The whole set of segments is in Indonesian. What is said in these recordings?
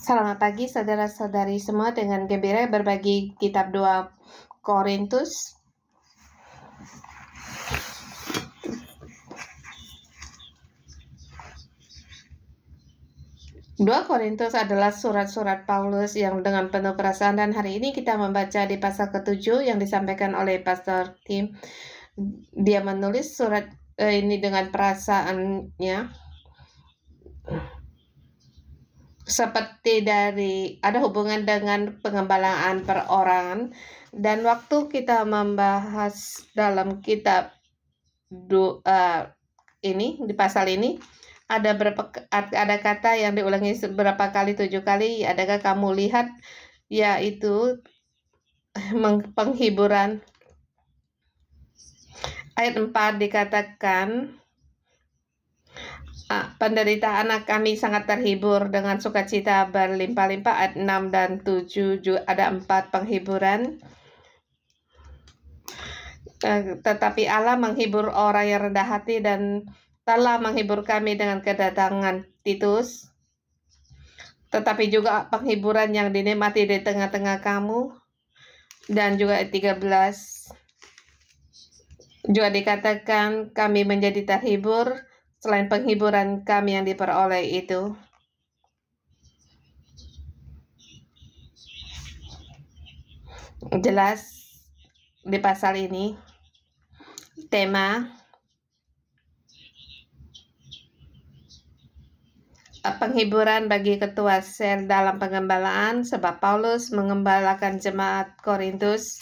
Selamat pagi saudara-saudari semua, dengan gembira berbagi kitab 2 Korintus. Dua Korintus adalah surat-surat Paulus yang dengan penuh perasaan, dan hari ini kita membaca di pasal ke-7 yang disampaikan oleh Pastor Tim. Dia menulis surat ini dengan perasaannya, seperti ada hubungan dengan pengembalaan perorangan. Dan waktu kita membahas dalam kitab ini, di pasal ini ada kata yang diulangi beberapa kali, 7 kali. Adakah kamu lihat? Yaitu penghiburan. Ayat 4 dikatakan, penderitaan anak kami sangat terhibur dengan sukacita berlimpah-limpah. Ayat 6 dan 7 juga ada 4 penghiburan. Tetapi Allah menghibur orang yang rendah hati dan telah menghibur kami dengan kedatangan Titus. Tetapi juga penghiburan yang dinikmati di tengah-tengah kamu. Dan juga ayat 13 juga dikatakan kami menjadi terhibur selain penghiburan kami yang diperoleh itu. Jelas di pasal ini tema penghiburan bagi ketua sel dalam pengembalaan, sebab Paulus mengembalakan jemaat Korintus.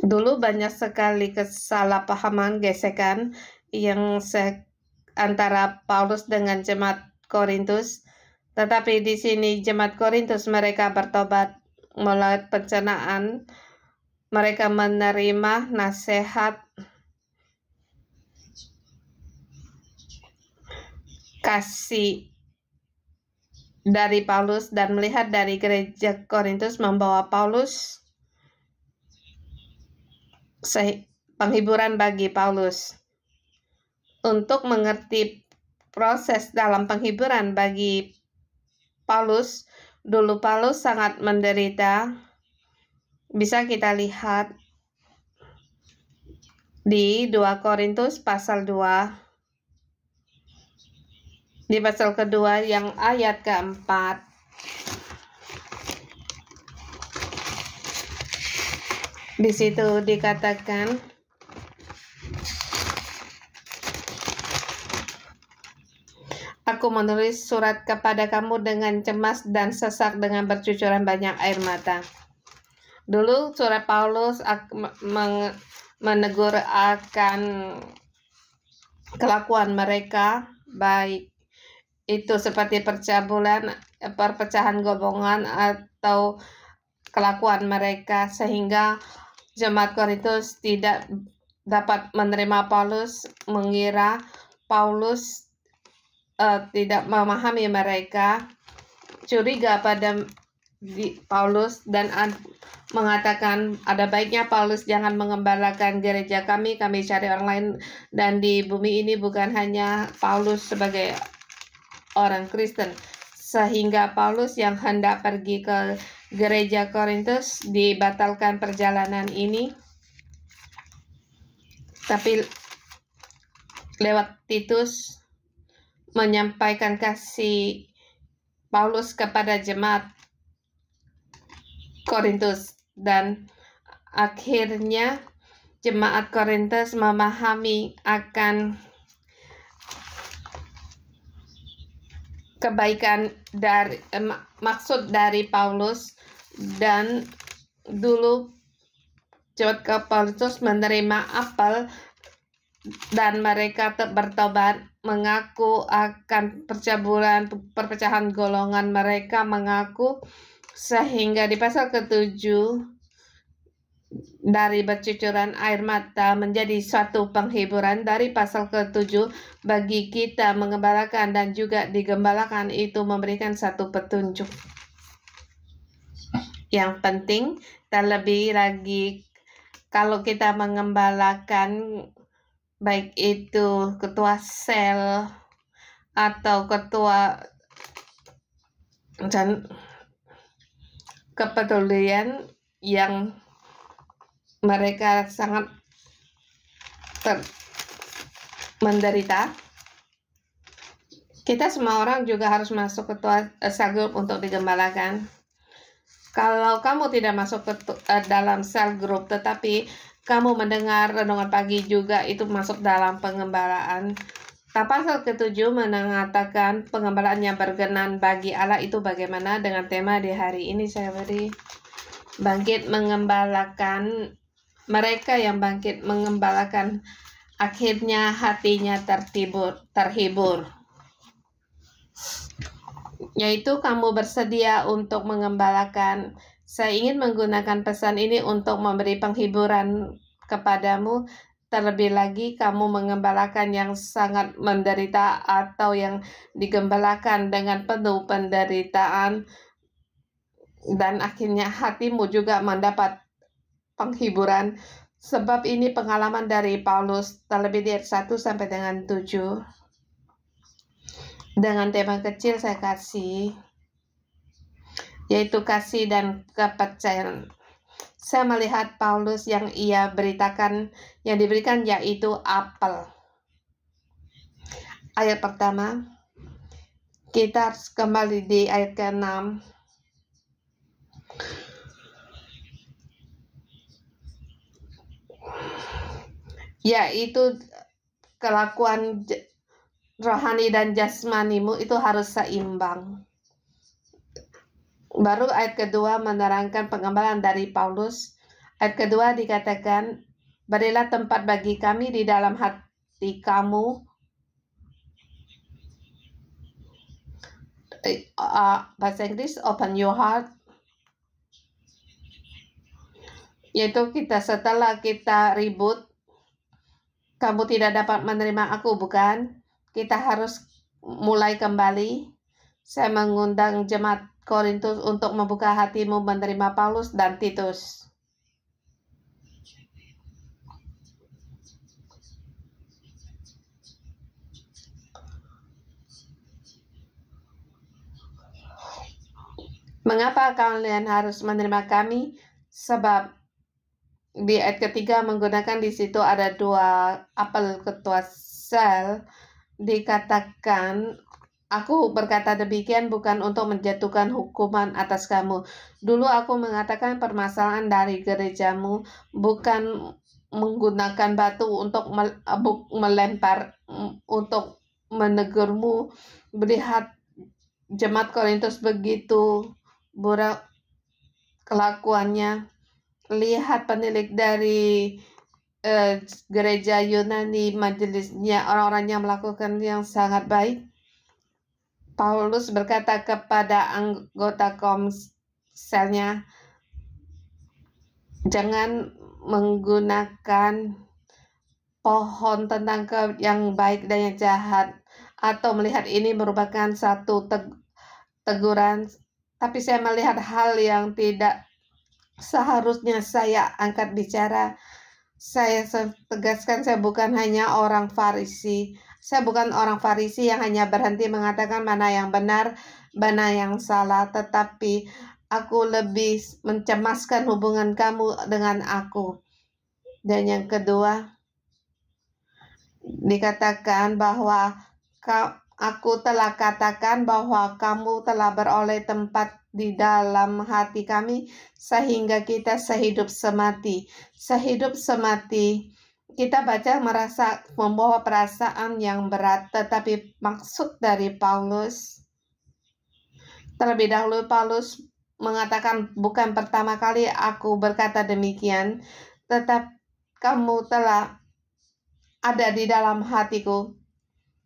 Dulu banyak sekali kesalahpahaman, gesekan yang antara Paulus dengan jemaat Korintus. Tetapi di sini jemaat Korintus mereka bertobat melalui pencernaan, mereka menerima nasihat kasih dari Paulus, dan melihat dari gereja Korintus membawa Paulus, penghiburan bagi Paulus. Untuk mengerti proses dalam penghiburan bagi Paulus, dulu Paulus sangat menderita. Bisa kita lihat di 2 Korintus pasal 2. Di pasal kedua yang ayat ke-4. Di situ dikatakan, aku menulis surat kepada kamu dengan cemas dan sesak, dengan bercucuran banyak air mata. Dulu surat Paulus menegur akan kelakuan mereka, baik itu seperti perpecahan golongan atau kelakuan mereka, sehingga jemaat Korintus tidak dapat menerima Paulus, mengira Paulus tidak memahami mereka, curiga pada Paulus, dan mengatakan ada baiknya Paulus jangan mengembalakan gereja kami cari orang lain. Dan di bumi ini bukan hanya Paulus sebagai orang Kristen, sehingga Paulus yang hendak pergi ke gereja Korintus dibatalkan perjalanan ini. Tapi lewat Titus menyampaikan kasih Paulus kepada jemaat Korintus, dan akhirnya jemaat Korintus memahami akan kebaikan dari maksud dari Paulus. Dan dulu jemaat Korintus menerima apel, dan mereka bertobat, mengaku akan perpecahan golongan mereka, mengaku, sehingga di pasal ke-7 dari bercucuran air mata menjadi suatu penghiburan. Dari pasal ke-7 bagi kita mengembalakan dan juga digembalakan itu memberikan satu petunjuk yang penting, terlebih lagi kalau kita mengembalakan baik itu ketua sel atau ketua dan kepedulian yang mereka sangat menderita. Kita semua orang juga harus masuk ketua cell group untuk digembalakan. Kalau kamu tidak masuk ke dalam cell group tetapi kamu mendengar renungan pagi juga, itu masuk dalam pengembalaan. Pasal ke-7 mengatakan pengembalaan yang berkenan bagi Allah itu bagaimana. Dengan tema di hari ini saya beri bangkit mengembalakan. Mereka yang bangkit mengembalakan akhirnya hatinya terhibur. Yaitu kamu bersedia untuk mengembalakan. Saya ingin menggunakan pesan ini untuk memberi penghiburan kepadamu. Terlebih lagi kamu mengembalakan yang sangat menderita atau yang digembalakan dengan penuh penderitaan, dan akhirnya hatimu juga mendapat penghiburan. Sebab ini pengalaman dari Paulus, terlebih di ayat 1 sampai dengan 7. Dengan tema kecil saya kasih, yaitu kasih dan kepercayaan. Saya melihat Paulus yang ia beritakan, yang diberikan yaitu apel. Ayat pertama, kita harus kembali di ayat ke-6. Yaitu kelakuan rohani dan jasmanimu itu harus seimbang. Baru ayat kedua menerangkan pengembalaan dari Paulus. Ayat kedua dikatakan, berilah tempat bagi kami di dalam hati kamu. Bahasa Inggris, open your heart. Yaitu setelah kita ribut, kamu tidak dapat menerima aku, bukan? Kita harus mulai kembali. Saya mengundang jemaat Korintus untuk membuka hatimu menerima Paulus dan Titus. Mengapa kalian harus menerima kami? Sebab di ayat ketiga menggunakan di situ ada 2 apel ketua sel. Dikatakan, aku berkata demikian bukan untuk menjatuhkan hukuman atas kamu. Dulu aku mengatakan permasalahan dari gerejamu bukan menggunakan batu untuk melempar, untuk menegurmu. Melihat jemaat Korintus begitu buruk kelakuannya. Lihat penilik dari gereja Yunani, majelisnya, orang-orang yang melakukan yang sangat baik. Paulus berkata kepada anggota komselnya, jangan menggunakan pohon tentang yang baik dan yang jahat, atau melihat ini merupakan satu teguran. Tapi saya melihat hal yang tidak seharusnya saya angkat bicara. Saya tegaskan, saya bukan hanya orang Farisi. Saya bukan orang Farisi yang hanya berhenti mengatakan mana yang benar, mana yang salah. Tetapi aku lebih mencemaskan hubungan kamu dengan aku. Dan yang kedua, dikatakan bahwa aku telah katakan bahwa kamu telah beroleh tempat di dalam hati kami, sehingga kita sehidup semati. Sehidup semati, kita baca merasa membawa perasaan yang berat, tetapi maksud dari Paulus, terlebih dahulu Paulus mengatakan, bukan pertama kali aku berkata demikian, tetapi kamu telah ada di dalam hatiku.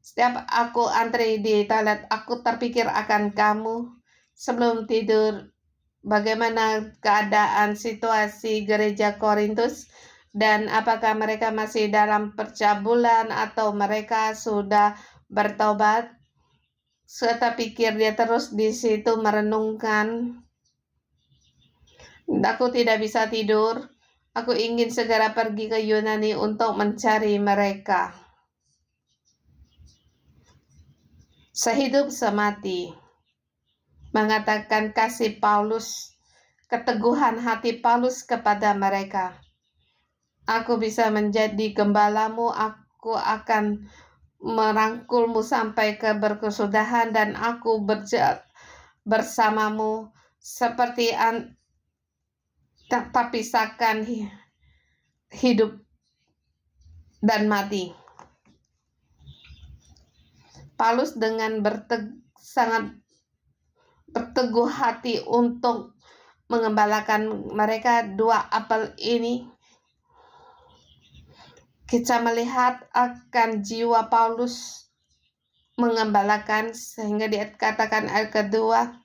Setiap aku antri di toilet, aku terpikir akan kamu. Sebelum tidur, bagaimana keadaan situasi gereja Korintus, dan apakah mereka masih dalam percabulan atau mereka sudah bertobat? Saya pikir dia terus di situ merenungkan. Aku tidak bisa tidur. Aku ingin segera pergi ke Yunani untuk mencari mereka. sehidup semati, mengatakan kasih Paulus, keteguhan hati Paulus kepada mereka. Aku bisa menjadi gembalamu, aku akan merangkulmu sampai ke berkesudahan, dan aku bersamamu seperti tak pisahkan hidup dan mati. Paulus dengan sangat berteguh hati untuk mengembalakan mereka. Dua apel ini kita melihat akan jiwa Paulus mengembalakan, sehingga dikatakan ayat kedua,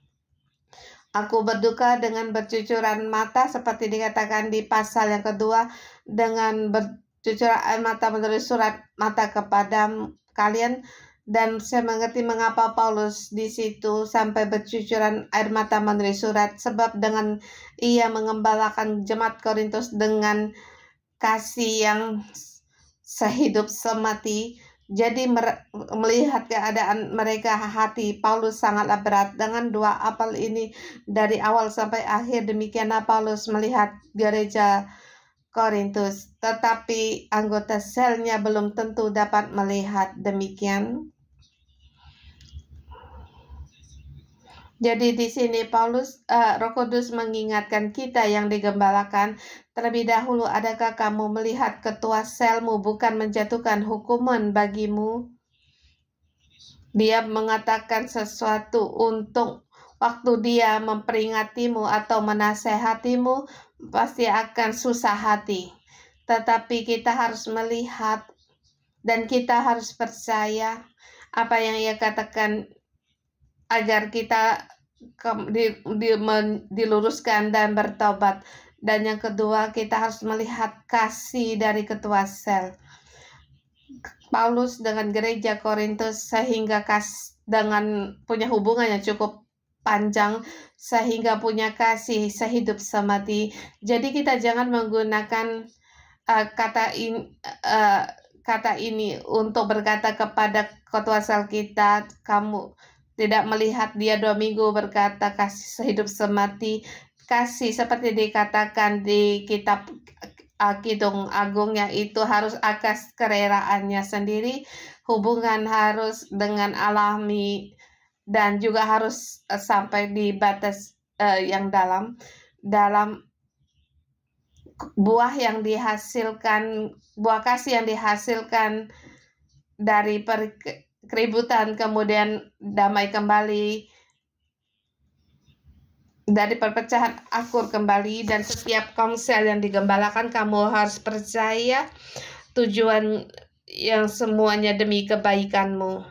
aku berduka dengan bercucuran mata, seperti dikatakan di pasal yang kedua, dengan bercucuran air mata menulis surat mata kepada kalian. Dan saya mengerti mengapa Paulus di situ sampai bercucuran air mata menulis surat, sebab dengan ia mengembalakan jemaat Korintus dengan kasih yang sehidup semati. Jadi melihat keadaan mereka, hati Paulus sangatlah berat dengan dua apel ini dari awal sampai akhir. Demikianlah Paulus melihat gereja Korintus, tetapi anggota selnya belum tentu dapat melihat demikian. Jadi di sini Roh Kudus mengingatkan kita yang digembalakan, terlebih dahulu adakah kamu melihat ketua selmu bukan menjatuhkan hukuman bagimu? Dia mengatakan sesuatu untuk waktu dia memperingatimu atau menasehatimu, pasti akan susah hati. Tetapi kita harus melihat dan kita harus percaya apa yang ia katakan, agar kita diluruskan dan bertobat. Dan yang kedua, kita harus melihat kasih dari ketua sel Paulus dengan gereja Korintus, sehingga dengan punya hubungan yang cukup panjang, sehingga punya kasih sehidup semati. Jadi kita jangan menggunakan kata ini untuk berkata kepada ketua sel kita, kamu tidak melihat dia 2 minggu berkata kasih sehidup semati. Kasih seperti dikatakan di kitab Kidung Agung, yaitu harus atas kerelaannya sendiri. Hubungan harus dengan alami dan juga harus sampai di batas yang dalam buah yang dihasilkan, buah kasih yang dihasilkan dari keributan, kemudian damai kembali, dari perpecahan akur kembali, dan setiap konsel yang digembalakan kamu harus percaya tujuan yang semuanya demi kebaikanmu.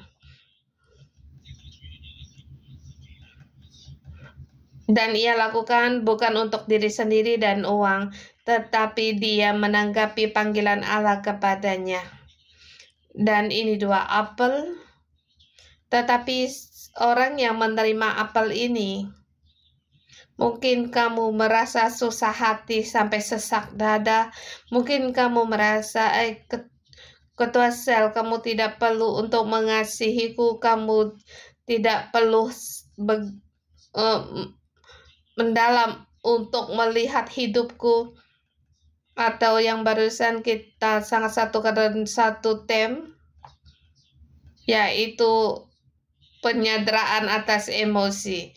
Dan ia lakukan bukan untuk diri sendiri dan uang, tetapi dia menanggapi panggilan Allah kepadanya. Dan ini 2 apel. Tetapi orang yang menerima apel ini, mungkin kamu merasa susah hati sampai sesak dada. Mungkin kamu merasa, ketua sel, kamu tidak perlu untuk mengasihiku, kamu tidak perlu mendalam untuk melihat hidupku. Atau yang barusan kita sangat satu tem, yaitu penyanderaan atas emosi.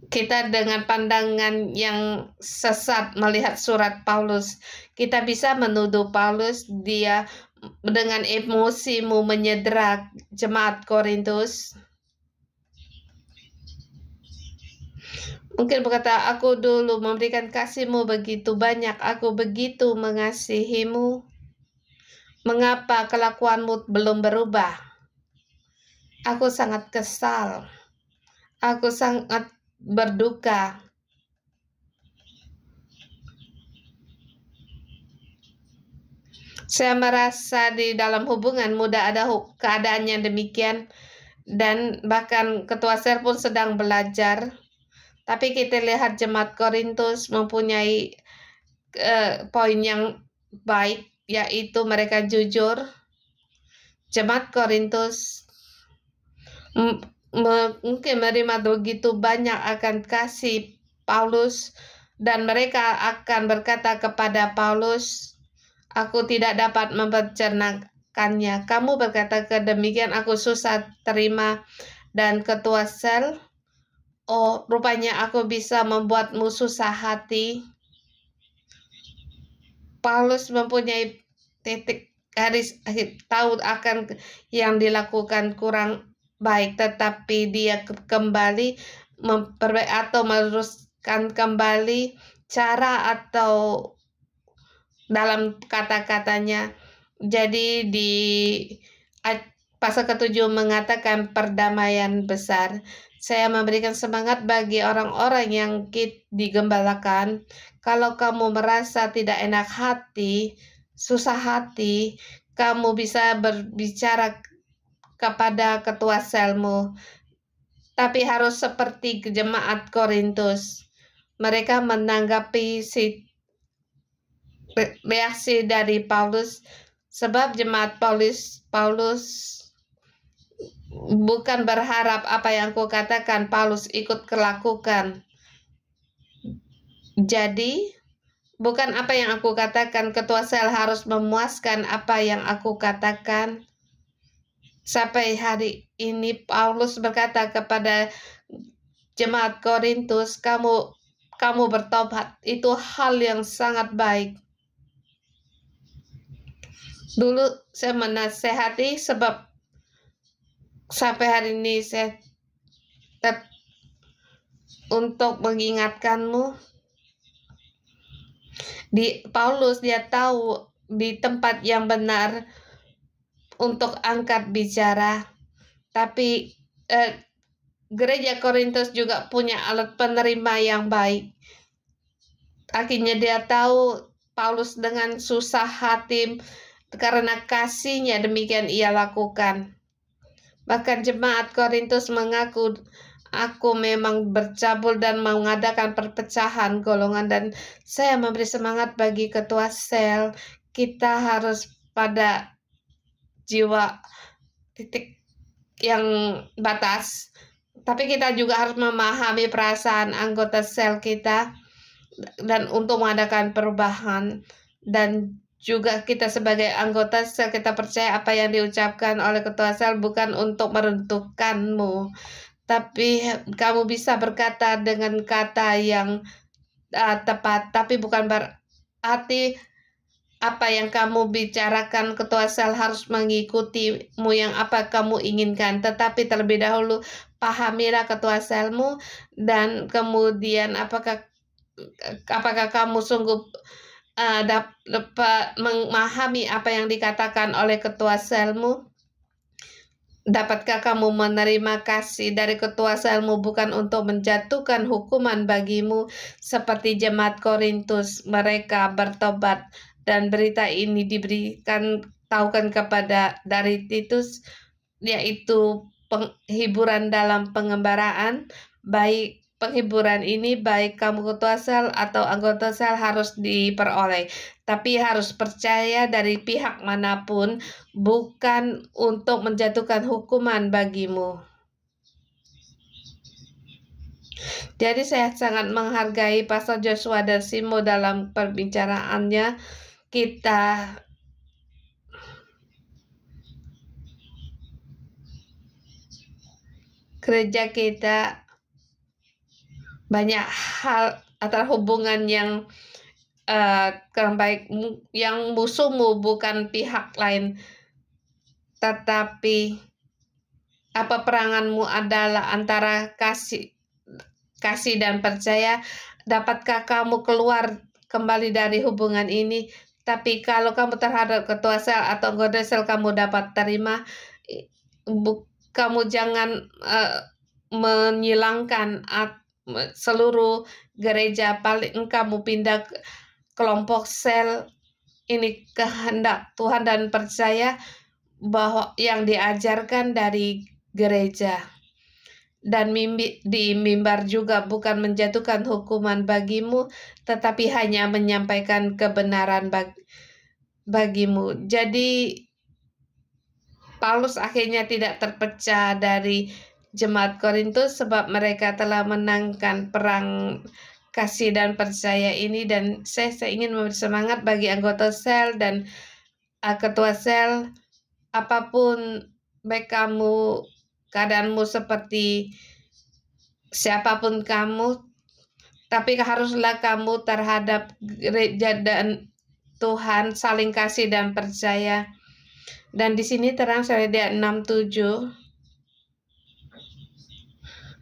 Kita dengan pandangan yang sesat melihat surat Paulus, kita bisa menuduh Paulus, dia dengan emosimu menyedera jemaat Korintus. Mungkin berkata, aku dulu memberikan kasihmu begitu banyak, aku begitu mengasihimu. Mengapa kelakuanmu belum berubah? Aku sangat kesal. Aku sangat berduka. Saya merasa di dalam hubungan muda ada keadaan yang demikian, dan bahkan ketua sel pun sedang belajar. Tapi kita lihat jemaat Korintus mempunyai poin yang baik, yaitu mereka jujur. Jemaat Korintus mungkin menerima begitu banyak akan kasih Paulus, dan mereka akan berkata kepada Paulus, "Aku tidak dapat mempercernakannya." Kamu berkata kedemikian, aku susah terima. Dan ketua sel, "Oh, rupanya aku bisa membuatmu susah hati." Paulus mempunyai titik garis tahu akan yang dilakukan kurang baik, tetapi dia kembali memperbaiki atau meluruskan kembali cara atau dalam kata-katanya. Jadi di pasal ke-7 mengatakan perdamaian besar. Saya memberikan semangat bagi orang-orang yang digembalakan. Kalau kamu merasa tidak enak hati, susah hati, kamu bisa berbicara kepada ketua selmu. Tapi harus seperti jemaat Korintus. Mereka menanggapi reaksi dari Paulus, sebab jemaat Paulus bukan berharap apa yang aku katakan Paulus ikut lakukan. Jadi bukan apa yang aku katakan ketua sel harus memuaskan apa yang aku katakan. Sampai hari ini Paulus berkata kepada jemaat Korintus, kamu bertobat, itu hal yang sangat baik. Dulu saya menasehati, sebab sampai hari ini saya untuk mengingatkanmu. Di Paulus dia tahu di tempat yang benar untuk angkat bicara, tapi gereja Korintus juga punya alat penerima yang baik. Akhirnya dia tahu Paulus dengan susah hati karena kasihnya, demikian ia lakukan. Bahkan jemaat Korintus mengaku, aku memang bercabul dan mengadakan perpecahan golongan, dan saya memberi semangat bagi ketua sel. Kita harus pada jiwa titik yang batas, tapi kita juga harus memahami perasaan anggota sel kita dan untuk mengadakan perubahan. Dan juga kita sebagai anggota sel, kita percaya apa yang diucapkan oleh ketua sel bukan untuk meruntuhkanmu, tapi kamu bisa berkata dengan kata yang tepat, tapi bukan berarti apa yang kamu bicarakan ketua sel harus mengikutimu yang apa kamu inginkan. Tetapi terlebih dahulu pahamilah ketua selmu, dan kemudian apakah kamu sungguh dapat memahami apa yang dikatakan oleh ketua selmu? Dapatkah kamu menerima kasih dari ketua selmu bukan untuk menjatuhkan hukuman bagimu seperti jemaat Korintus? Mereka bertobat, dan berita ini diberikan tahukan kepada dari Titus, yaitu penghiburan dalam pengembaraan. Baik penghiburan ini, baik kamu ketua sel atau anggota sel, harus diperoleh, tapi harus percaya dari pihak manapun, bukan untuk menjatuhkan hukuman bagimu. Jadi saya sangat menghargai Pastor Joshua dan Simo dalam perbicaraannya. Gereja kita banyak hal antara hubungan yang kurang baik, yang musuhmu bukan pihak lain, tetapi apa peranganmu adalah antara kasih dan percaya. Dapatkah kamu keluar kembali dari hubungan ini? Tapi kalau kamu terhadap ketua sel atau anggota sel kamu dapat terima, kamu jangan menyilangkan seluruh gereja. Paling kamu pindah ke kelompok sel. Ini kehendak Tuhan, dan percaya bahwa yang diajarkan dari gereja dan di mimbar juga bukan menjatuhkan hukuman bagimu, tetapi hanya menyampaikan kebenaran bagimu. Jadi Paulus akhirnya tidak terpecah dari jemaat Korintus sebab mereka telah menangkan perang kasih dan percaya ini, dan saya ingin memberi semangat bagi anggota sel dan ketua sel, apapun baik kamu keadaanmu seperti siapapun kamu, tapi haruslah kamu terhadap gereja dan Tuhan saling kasih dan percaya. Dan di sini terang saya lihat 6:7.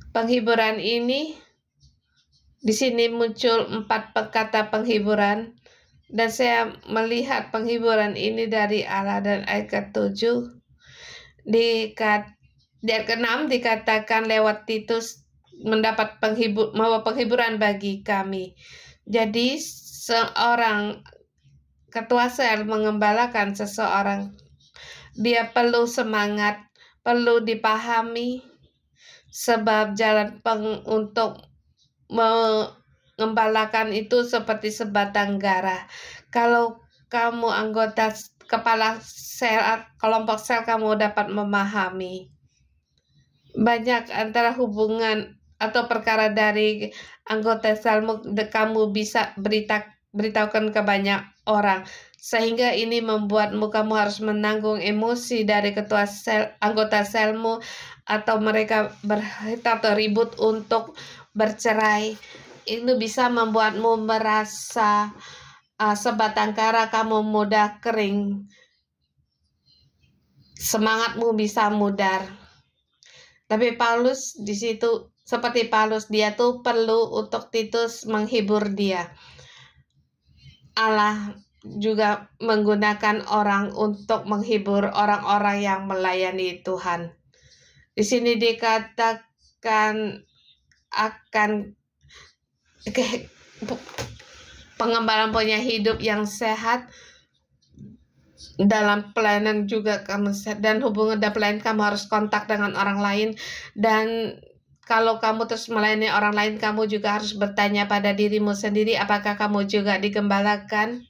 Penghiburan ini, di sini muncul 4 kata penghiburan, dan saya melihat penghiburan ini dari Allah. Dan ayat ke-7 di ayat ke-6 dikatakan lewat Titus mendapat penghiburan bagi kami. Jadi seorang ketua sel mengembalakan seseorang, dia perlu semangat, perlu dipahami, sebab jalan untuk mengembalakan itu seperti sebatang gara. Kalau kamu anggota kepala sel, kelompok sel, kamu dapat memahami banyak antara hubungan atau perkara dari anggota selmu, kamu bisa beritahukan ke banyak orang, sehingga ini membuatmu kamu harus menanggung emosi dari ketua sel, anggota selmu, atau mereka atau ribut untuk bercerai. Itu bisa membuatmu merasa sebatang kara, kamu mudah kering, semangatmu bisa mudar. Tapi Paulus di situ seperti Paulus, dia tuh perlu untuk Titus menghibur dia. Allah juga menggunakan orang untuk menghibur orang-orang yang melayani Tuhan. Di sini dikatakan akan pengembalaan punya hidup yang sehat. Dalam pelayanan juga kamu, dan hubungan dan pelayanan kamu harus kontak dengan orang lain, dan kalau kamu terus melayani orang lain, kamu juga harus bertanya pada dirimu sendiri, apakah kamu juga digembalakan,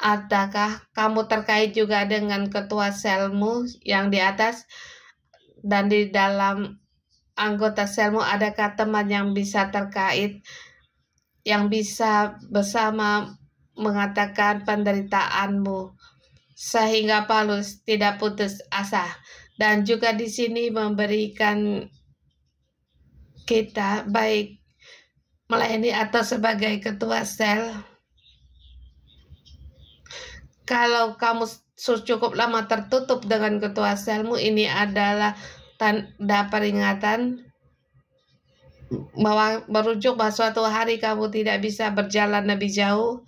ataukah kamu terkait juga dengan ketua selmu yang di atas, dan di dalam anggota selmu adakah teman yang bisa terkait, yang bisa bersama mengatakan penderitaanmu, sehingga Paulus tidak putus asa. Dan juga di sini memberikan kita, baik melayani atau sebagai ketua sel, kalau kamu cukup lama tertutup dengan ketua selmu, ini adalah tanda peringatan bahwa merujuk bahwa suatu hari kamu tidak bisa berjalan lebih jauh.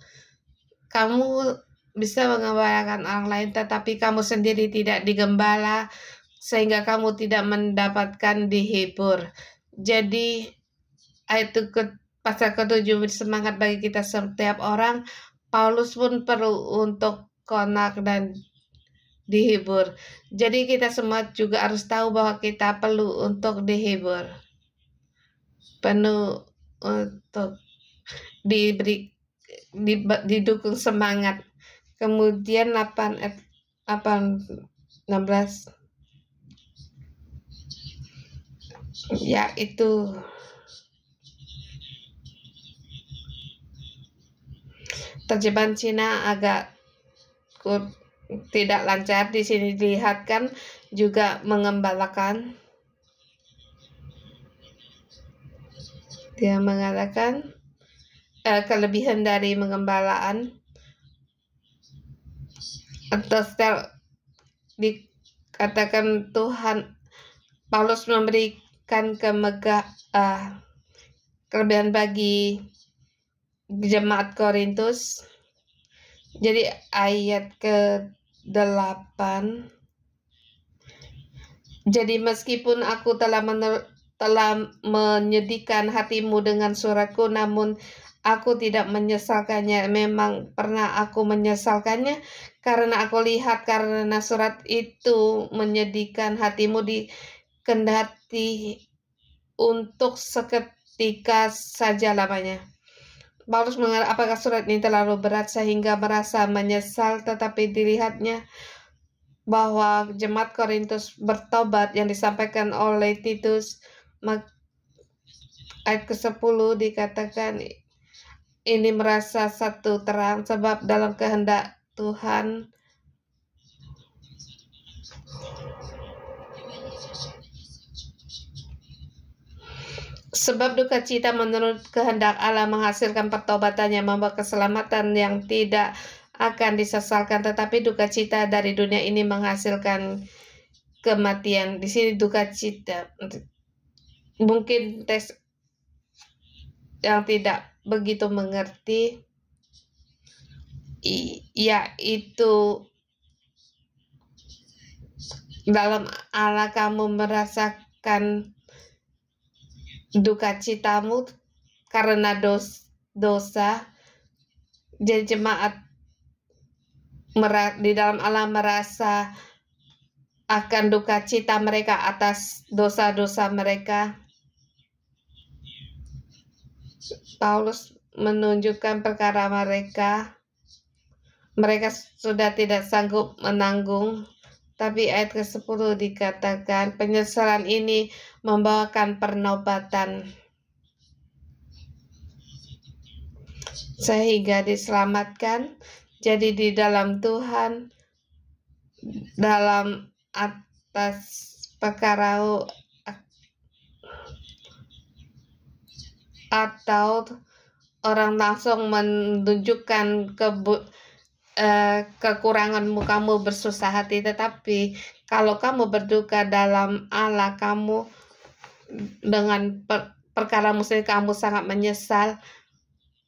Kamu bisa mengembalakan orang lain, tetapi kamu sendiri tidak digembala, sehingga kamu tidak mendapatkan dihibur. Jadi ayat pasal ke-7 semangat bagi kita setiap orang. Paulus pun perlu untuk konak dan dihibur. Jadi kita semua juga harus tahu bahwa kita perlu untuk dihibur, penuh untuk didukung semangat. Kemudian 16 yaitu terjemahan Cina agak tidak lancar. Di sini dilihatkan juga mengembalakan. Dia mengatakan kelebihan dari mengembalaan atau dikatakan Tuhan, Paulus memberikan kelebihan bagi jemaat Korintus. Jadi ayat ke-8, jadi meskipun aku telah menyedihkan hatimu dengan suratku, namun aku tidak menyesalkannya. Memang pernah aku menyesalkannya, karena aku lihat karena surat itu menyedihkan hatimu, dikendati untuk seketika saja lamanya. Paulus mengatakan, apakah surat ini terlalu berat sehingga merasa menyesal, tetapi dilihatnya bahwa jemaat Korintus bertobat yang disampaikan oleh Titus. Ayat ke-10 dikatakan ini merasa satu terang, sebab dalam kehendak Tuhan sebab duka cita menurut kehendak Allah menghasilkan pertobatan yang membawa keselamatan yang tidak akan disesalkan, tetapi duka cita dari dunia ini menghasilkan kematian. Di sini duka cita, mungkin tes yang tidak begitu mengerti, yaitu dalam Allah kamu merasakan duka citamu karena dosa. Jadi jemaat di dalam Allah merasa akan duka cita mereka atas dosa-dosa mereka. Paulus menunjukkan perkara mereka sudah tidak sanggup menanggung. Tapi ayat ke-10 dikatakan penyesalan ini membawakan penobatan sehingga diselamatkan. Jadi di dalam Tuhan, dalam atas perkara atau orang langsung menunjukkan kekuranganmu, kamu bersusah hati. Tetapi kalau kamu berduka dalam Allah, kamu dengan perkara muslim kamu sangat menyesal.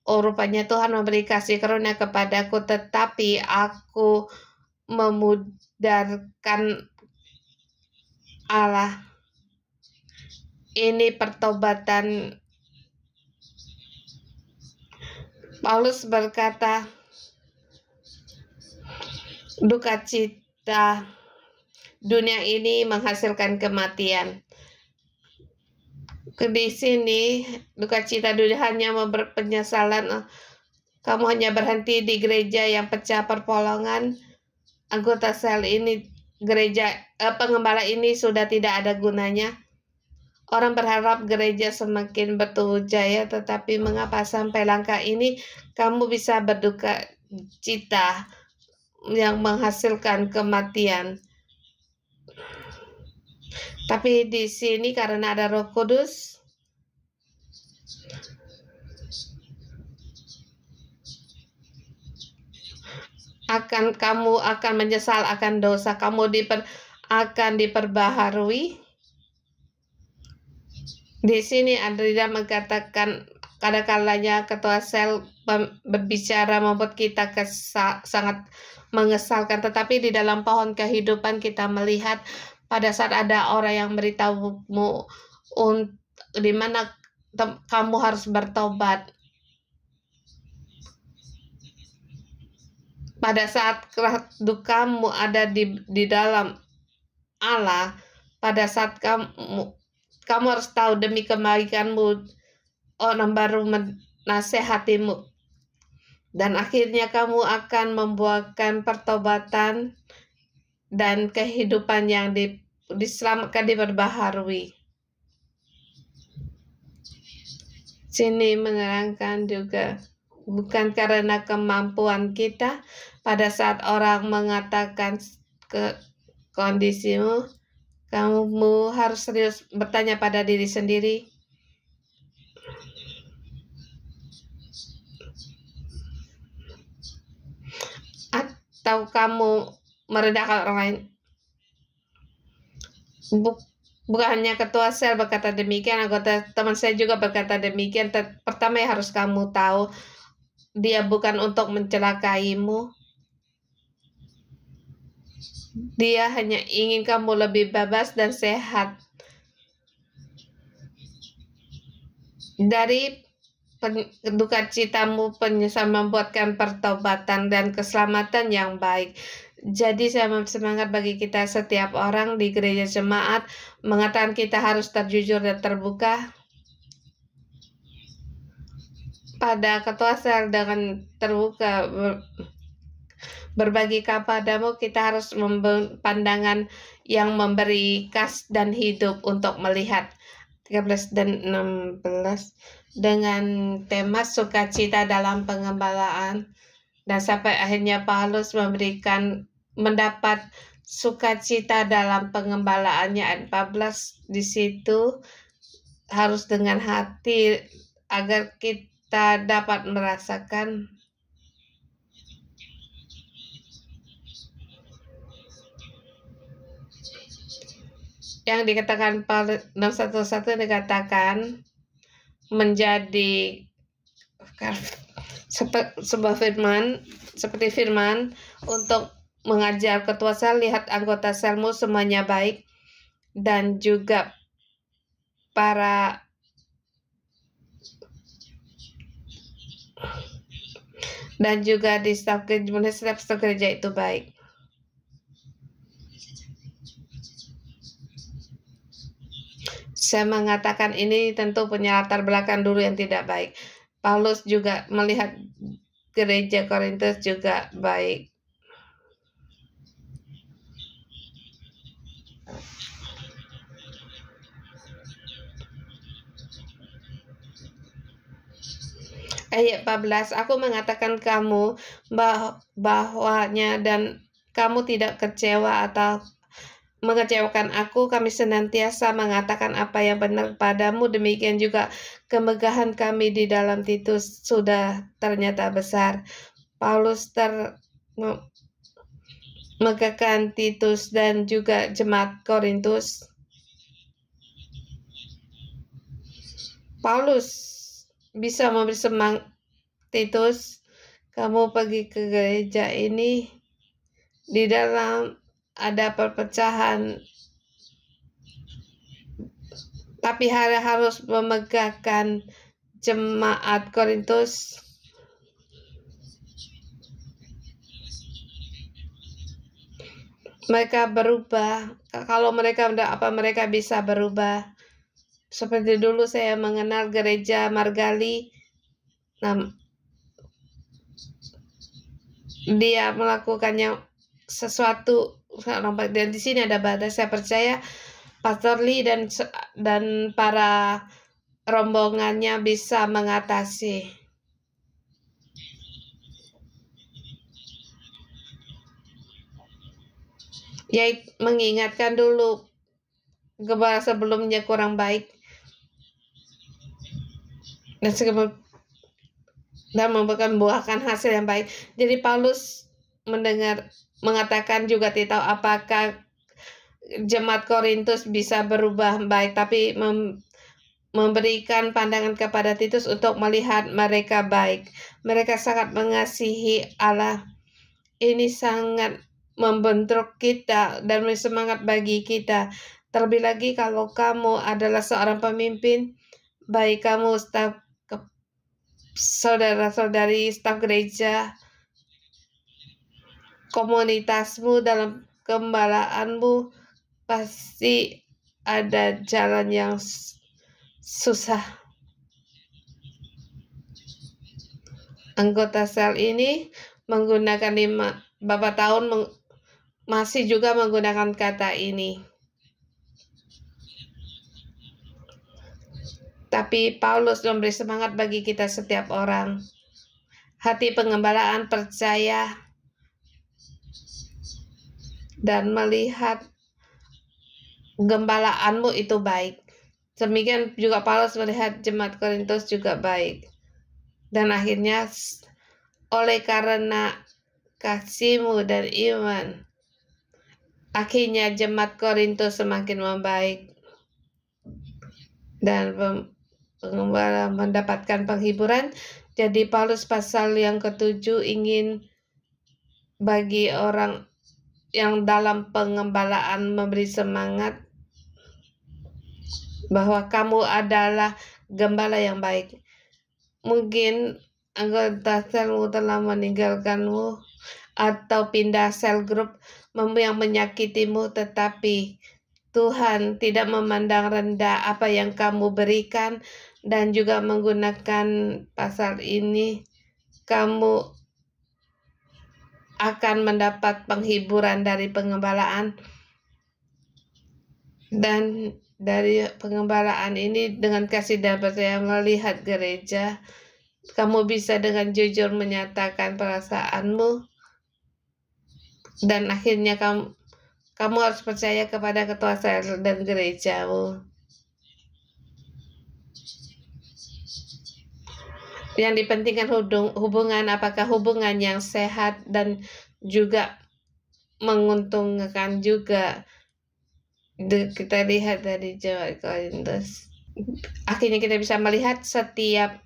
Oh, rupanya Tuhan memberi kasih karunia kepadaku, tetapi aku memudarkan Allah. Ini pertobatan. Paulus berkata, duka cita dunia ini menghasilkan kematian. Di sini duka cita dunia hanya memberi penyesalan. Kamu hanya berhenti di gereja yang pecah perpolongan. Anggota sel ini, gereja pengembala ini sudah tidak ada gunanya. Orang berharap gereja semakin bertumbuh jaya, tetapi mengapa sampai langkah ini kamu bisa berduka cita yang menghasilkan kematian? Tapi di sini karena ada Roh Kudus, kamu akan menyesal akan dosa, kamu akan diperbaharui. Di sini Andrea mengatakan kadang-kadang ketua sel berbicara membuat kita sangat mengesalkan, tetapi di dalam pohon kehidupan kita melihat pada saat ada orang yang beritahumu di mana kamu harus bertobat. Pada saat dukamu ada di dalam Allah, pada saat kamu harus tahu demi kebaikanmu orang baru menasehatimu, dan akhirnya kamu akan membuahkan pertobatan dan kehidupan yang diselamatkan, diperbaharui. Sini menerangkan juga, bukan karena kemampuan kita. Pada saat orang mengatakan ke kondisimu, kamu harus serius bertanya pada diri sendiri, atau kamu merendahkan orang lain. Bukan hanya ketua sel berkata demikian, anggota teman saya juga berkata demikian. Pertama yang harus kamu tahu, dia bukan untuk mencelakaimu. Dia hanya ingin kamu lebih bebas dan sehat dari duka citamu. Penyesalan membuatkan pertobatan dan keselamatan yang baik. Jadi saya semangat bagi kita setiap orang di gereja jemaat, mengatakan kita harus terjujur dan terbuka pada ketua sel dengan terbuka. berbagi kepadamu, kita harus pandangan yang memberi kas dan hidup untuk melihat. 13 dan 16 dengan tema sukacita dalam pengembalaan, dan sampai akhirnya Paulus mendapat sukacita dalam pengembalaannya. Ayat 14 di situ harus dengan hati agar kita dapat merasakan yang dikatakan Paulus 6:1 dikatakan menjadi sebuah firman, seperti firman untuk mengajar ketua sel, lihat anggota selmu semuanya baik, dan juga di staf gereja itu baik. Saya mengatakan ini tentu punya latar belakang dulu yang tidak baik. Paulus juga melihat gereja Korintus juga baik. Ayat 14, aku mengatakan kamu bahwanya dan kamu tidak kecewa atau mengecewakan aku. Kami senantiasa mengatakan apa yang benar padamu. Demikian juga kemegahan kami di dalam Titus sudah ternyata besar. Paulus megahkan Titus dan juga jemaat Korintus. Paulus bisa memberi semangat Titus, kamu pergi ke gereja ini, di dalam ada perpecahan, tapi harus memegahkan jemaat Korintus. Mereka berubah. Kalau mereka mereka bisa berubah. Seperti dulu saya mengenal gereja Margali. Dia melakukannya sesuatu, dan di sini ada batas. Saya percaya Pastor Lee dan para rombongannya bisa mengatasi. Yaitu mengingatkan dulu gembala sebelumnya kurang baik dan membuahkan hasil yang baik. Jadi Paulus mengatakan juga tidak tahu apakah jemaat Korintus bisa berubah baik, tapi memberikan pandangan kepada Titus untuk melihat mereka baik. Mereka sangat mengasihi Allah. Ini sangat membentuk kita dan semangat bagi kita. Terlebih lagi kalau kamu adalah seorang pemimpin, baik kamu staf saudara-saudari staf gereja, komunitasmu dalam gembalaanmu pasti ada jalan yang susah. Anggota sel ini menggunakan beberapa tahun masih juga menggunakan kata ini. Tapi Paulus memberi semangat bagi kita setiap orang. Hati pengembalaan, percaya dan melihat gembalaanmu itu baik. Demikian juga Paulus melihat jemaat Korintus juga baik. Dan akhirnya oleh karena kasihmu dan iman, akhirnya jemaat Korintus semakin membaik dan pengembala mendapatkan penghiburan. Jadi Paulus pasal yang ke-7 ingin bagi orang yang dalam pengembalaan memberi semangat bahwa kamu adalah gembala yang baik. Mungkin anggota selmu telah meninggalkanmu atau pindah sel grup yang menyakitimu, tetapi Tuhan tidak memandang rendah apa yang kamu berikan, dan juga menggunakan pasal ini kamu akan mendapat penghiburan dari pengembalaan, dan dari pengembalaan ini dengan kasih dan percaya melihat gereja, kamu bisa dengan jujur menyatakan perasaanmu, dan akhirnya kamu harus percaya kepada ketua sel dan gerejamu. Yang dipentingkan hubungan, apakah hubungan yang sehat dan juga menguntungkan juga. Kita lihat dari jemaat Korintus. Akhirnya kita bisa melihat setiap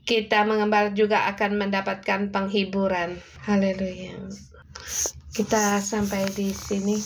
kita mengembala juga akan mendapatkan penghiburan. Haleluya. Kita sampai di sini.